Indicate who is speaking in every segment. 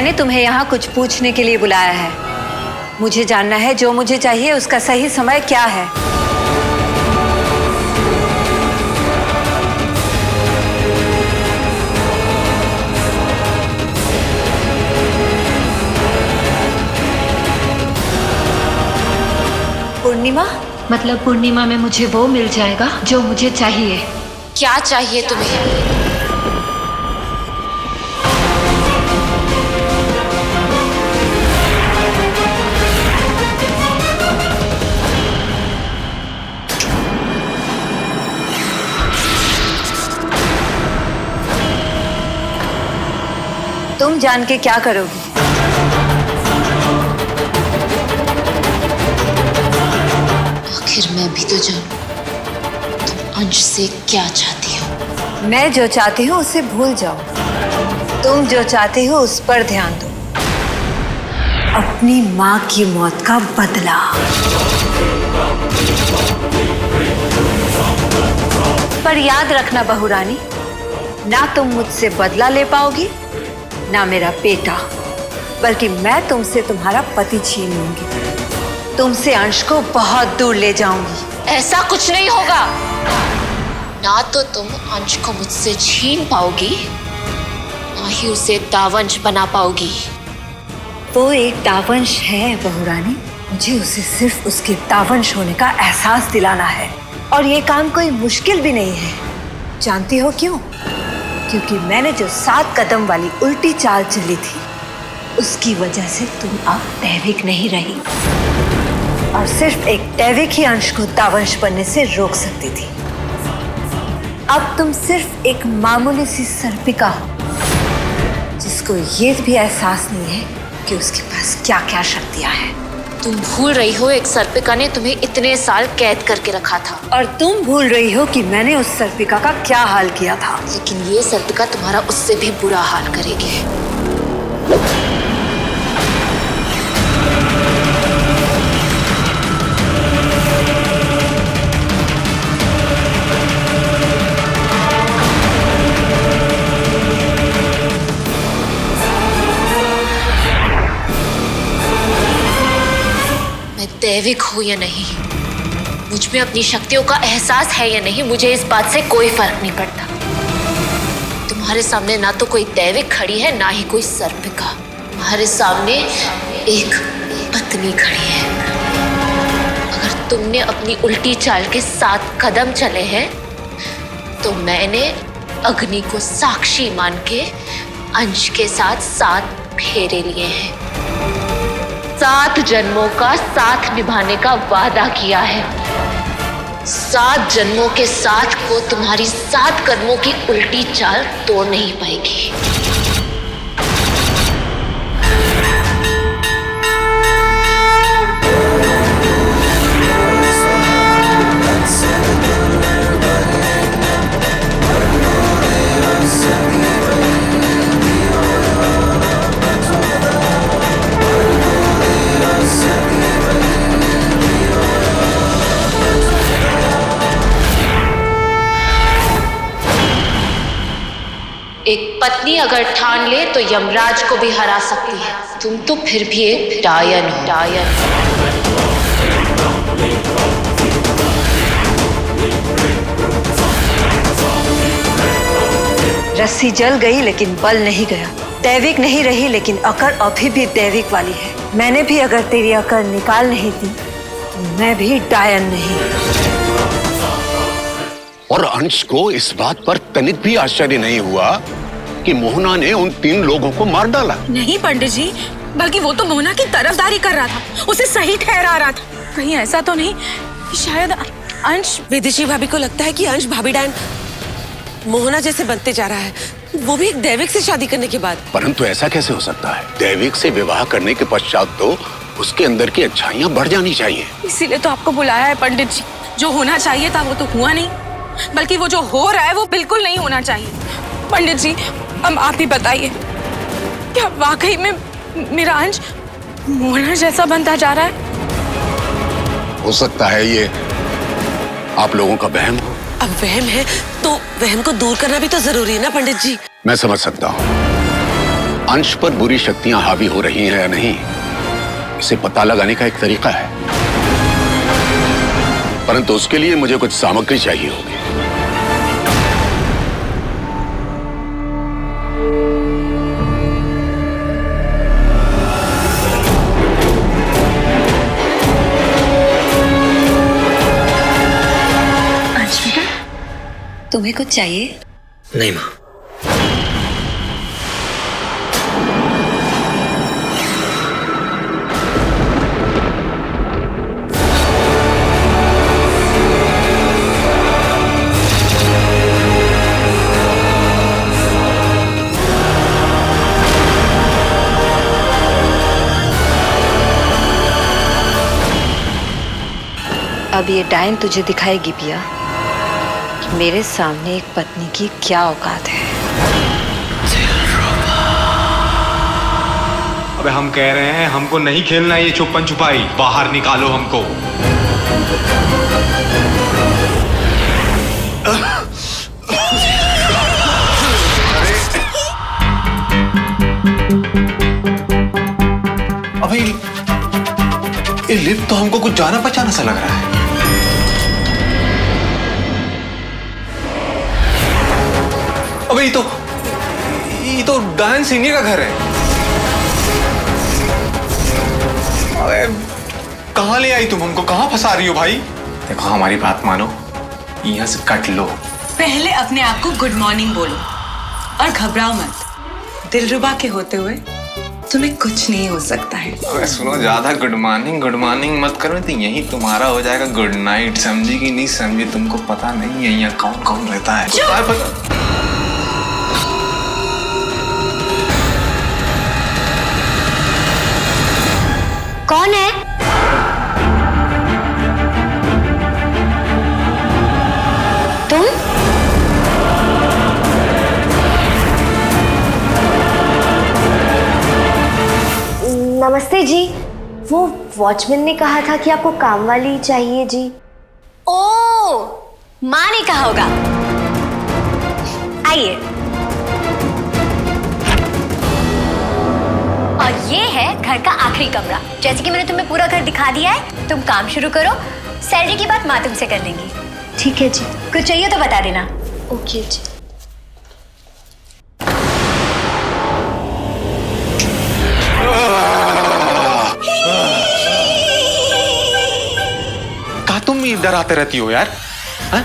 Speaker 1: मैंने तुम्हें यहाँ कुछ पूछने के लिए बुलाया है। मुझे जानना है जो मुझे चाहिए उसका सही समय क्या है। पूर्णिमा?
Speaker 2: मतलब पूर्णिमा में मुझे वो मिल जाएगा जो मुझे चाहिए।
Speaker 3: क्या चाहिए तुम्हें?
Speaker 1: तुम जान के क्या करोगी?
Speaker 3: आखिर मैं भी तो जानूं तुम अंश से क्या चाहती हो।
Speaker 1: मैं जो चाहती हूँ उसे भूल जाओ। तुम जो चाहती हो उस पर ध्यान दो। अपनी माँ की मौत का बदला। पर याद रखना बहुरानी, ना तुम मुझसे बदला ले पाओगी ना मेरा बेटा, बल्कि मैं तुमसे तुम्हारा पति छीन लूंगी। तुमसे अंश को बहुत दूर ले जाऊंगी।
Speaker 3: ऐसा कुछ नहीं होगा। ना तो तुम अंश को मुझसे छीन पाओगी, ना ही उसे दावंश बना पाओगी।
Speaker 1: वो एक दावंश है बहुरानी। मुझे उसे सिर्फ उसके दावंश होने का एहसास दिलाना है, और ये काम कोई मुश्किल भी नहीं है। जानती हो क्यों? क्योंकि मैंने जो 7 कदम वाली उल्टी चाल चली थी, उसकी वजह से तुम अब दैविक नहीं रही, और सिर्फ एक दैविक ही अंश को दावंश बनने से रोक सकती थी। अब तुम सिर्फ एक मामूली सी सर्पिका हो, जिसको ये भी एहसास नहीं है कि उसके पास क्या क्या शक्तियां हैं।
Speaker 3: तुम भूल रही हो एक सर्पिका ने तुम्हें इतने साल कैद करके रखा था।
Speaker 1: और तुम भूल रही हो कि मैंने उस सर्पिका का क्या हाल किया था।
Speaker 3: लेकिन ये सर्पिका तुम्हारा उससे भी बुरा हाल करेगी। दैविक हो या नहीं, मुझ में अपनी शक्तियों का एहसास है या नहीं, मुझे इस बात से कोई फर्क नहीं पड़ता। तुम्हारे सामने ना तो कोई दैविक खड़ी है, ना ही कोई सर्पिका। तुम्हारे सामने एक पत्नी खड़ी है। अगर तुमने अपनी उल्टी चाल के 7 कदम चले हैं, तो मैंने अग्नि को साक्षी मान के अंश के साथ 7 फेरे लिए हैं। 7 जन्मों का साथ निभाने का वादा किया है। 7 जन्मों के साथ को तुम्हारी 7 कदमों की उल्टी चाल तोड़ नहीं पाएगी। एक पत्नी अगर ठान ले तो यमराज को भी हरा सकती है। तुम तो फिर भी एक डायन हो।
Speaker 1: रस्सी जल गई लेकिन बल नहीं गया। दैविक नहीं रही लेकिन अकड़ अभी भी दैविक वाली है। मैंने भी अगर तेरी अकड़ निकाल नहीं दी तो मैं भी डायन नहीं।
Speaker 4: और अंश को इस बात पर तनिक भी आश्चर्य नहीं हुआ कि मोहना ने उन 3 लोगों को मार डाला।
Speaker 5: नहीं पंडित जी, बल्कि वो तो मोहना की तरफदारी कर रहा था, उसे सही ठहरा रहा था। कहीं ऐसा तो नहीं कि शायद अंश।
Speaker 6: विदिशी भाभी को लगता है कि अंश भाभी डायन मोहना जैसे बनते जा रहा है, वो भी एक दैविक से शादी करने के बाद।
Speaker 4: परंतु ऐसा कैसे हो सकता है? दैविक से विवाह करने के पश्चात तो उसके अंदर की अच्छाइयां बढ़ जानी चाहिए।
Speaker 5: इसीलिए तो आपको बुलाया है पंडित जी। जो होना चाहिए था वो तो हुआ नहीं, बल्कि वो जो हो रहा है वो बिल्कुल नहीं होना चाहिए। पंडित जी, अब आप ही बताइए, क्या वाकई में मेरा अंश मोहना जैसा बनता जा रहा है?
Speaker 4: हो सकता है ये आप लोगों का वहम हो।
Speaker 6: अब वहम है तो वहम को दूर करना भी तो जरूरी है ना पंडित जी।
Speaker 4: मैं समझ सकता हूँ, अंश पर बुरी शक्तियां हावी हो रही हैं या नहीं, इसे पता लगाने का एक तरीका है, परंतु उसके लिए मुझे कुछ सामग्री चाहिए होगी।
Speaker 1: अंश बेटा, तुम्हें कुछ चाहिए?
Speaker 7: नहीं माँ।
Speaker 1: अब ये डायन तुझे दिखाएगी पिया कि मेरे सामने एक पत्नी की क्या औकात है।
Speaker 8: अबे हम कह रहे हैं हमको नहीं खेलना ये छुपन छुपाई, बाहर निकालो हमको। अबे ये लिफ्ट तो हमको कुछ जाना पहचाना सा लग रहा है। अबे ये तो डायन सीनियर का घर है। अबे कहाँ ले आई तुम हमको, कहाँ फंसा रही हो भाई? देखो हमारी बात मानो, यहाँ से कट लो।
Speaker 9: पहले अपने आप को गुड मॉर्निंग बोलो और घबराओ मत। दिलरुबा के होते हुए तुम्हें कुछ नहीं हो सकता है।
Speaker 8: अबे सुनो, ज्यादा गुड मॉर्निंग मत करो, तो यही तुम्हारा हो जाएगा गुड नाइट। समझी कि नहीं समझी? तुमको पता नहीं है यहाँ कौन कौन रहता है?
Speaker 1: कौन है? तुम?
Speaker 10: नमस्ते जी, वो वॉचमैन ने कहा था कि आपको काम वाली चाहिए जी।
Speaker 1: ओ, माँ ने कहा होगा। आइए। और ये है घर का आखिरी कमरा। जैसे कि मैंने तुम्हें पूरा घर दिखा दिया है, तुम काम शुरू करो। सैलरी की बात माँ तुमसे कर लेंगी।
Speaker 10: ठीक है जी।
Speaker 1: कुछ चाहिए तो बता देना।
Speaker 10: ओके जी।
Speaker 8: कहा तुम डराते रहती हो यार? हा?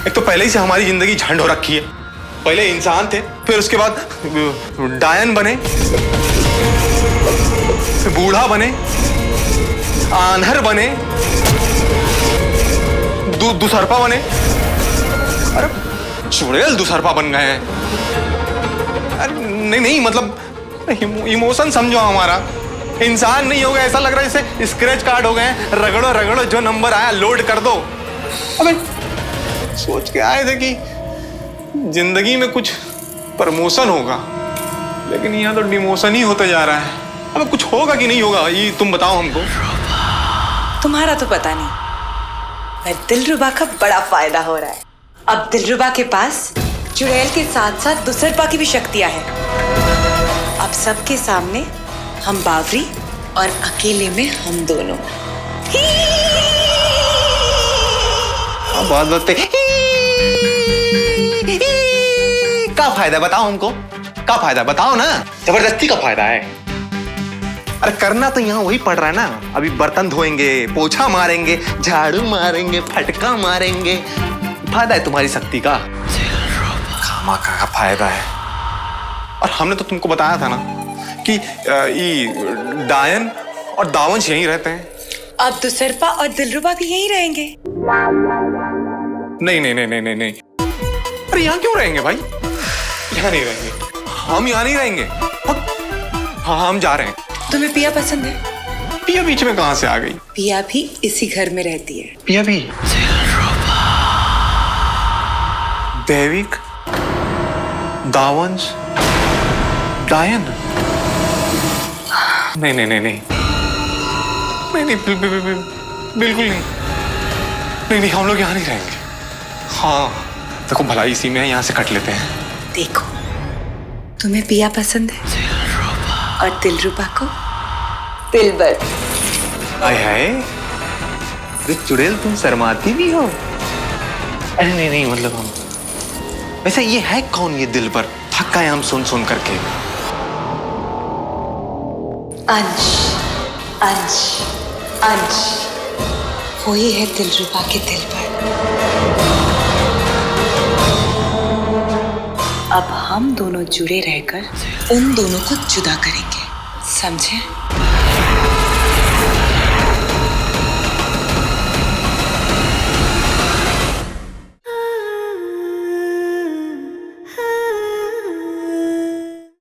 Speaker 8: एक तो पहले ही से हमारी जिंदगी झंड हो रखी है। पहले इंसान थे, फिर उसके बाद डायन बने, फिर बूढ़ा बने, आंधर बने, दुसरपा बने। अरे चुड़ैल दुसरपा बन गए हैं। अरे नहीं मतलब इमोशन समझो हमारा। इंसान नहीं हो गया, ऐसा लग रहा है जैसे स्क्रैच कार्ड हो गए हैं। रगड़ो रगड़ो, जो नंबर आया लोड कर दो। अबे सोच के आए थे कि जिंदगी में कुछ प्रमोशन होगा, लेकिन यहाँ तो डिमोशन ही होता जा रहा है। अब कुछ होगा कि नहीं होगा, ये तुम बताओ हमको।
Speaker 9: तुम्हारा तो पता नहीं, पर दिलरुबा का बड़ा फायदा हो रहा है। अब दिलरुबा के पास चुड़ैल के साथ साथ दुसरपा की भी शक्तियां हैं। अब सबके सामने हम बावरी और अकेले में हम दोनों।
Speaker 8: बात बताते क्या फायदा बताओ हमको, क्या फायदा बताओ ना। जबरदस्ती का फायदा है। अरे करना तो यहाँ वही पड़ रहा है ना। अभी बर्तन धोएंगे, पोछा मारेंगे, झाड़ू मारेंगे, फटका मारेंगे। फायदा है तुम्हारी शक्ति का। खामा का फायदा है। और हमने तो तुमको बताया था ना कि ये डायन और दावंश यहीं रहते हैं।
Speaker 9: अब दुसरपा और दिलरुबा भी यहीं रहेंगे।
Speaker 8: नहीं नहीं नहीं नहीं नहीं नहीं। अरे यहाँ क्यों रहेंगे भाई? यहाँ नहीं रहेंगे, हम यहाँ नहीं रहेंगे। हाँ हम जा रहे हैं।
Speaker 9: तुम्हें पिया पसंद है?
Speaker 8: पिया बीच में कहाँ से आ गई?
Speaker 9: पिया भी इसी घर में रहती है।
Speaker 8: पिया भी? दैविक, दावंश, डायन? नहीं नहीं नहीं नहीं नहीं, बिल्कुल नहीं। नहीं हम लोग यहाँ नहीं रहेंगे। हाँ देखो भलाई इसी में है, यहाँ से कट लेते हैं।
Speaker 9: देखो तुम्हें पिया पसंद है और दिलरुबा को दिलबर।
Speaker 8: आय हाय, चुड़ैल तुम शर्माती भी हो। अरे नहीं नहीं, मतलब हम वैसे ये है कौन ये दिलबर? थक गए हम सुन सुन करके।
Speaker 9: अंश अंश अंश, वही है दिलरुबा के दिलबर। अब हम दोनों जुड़े रहकर उन दोनों को जुदा करेंगे, समझे?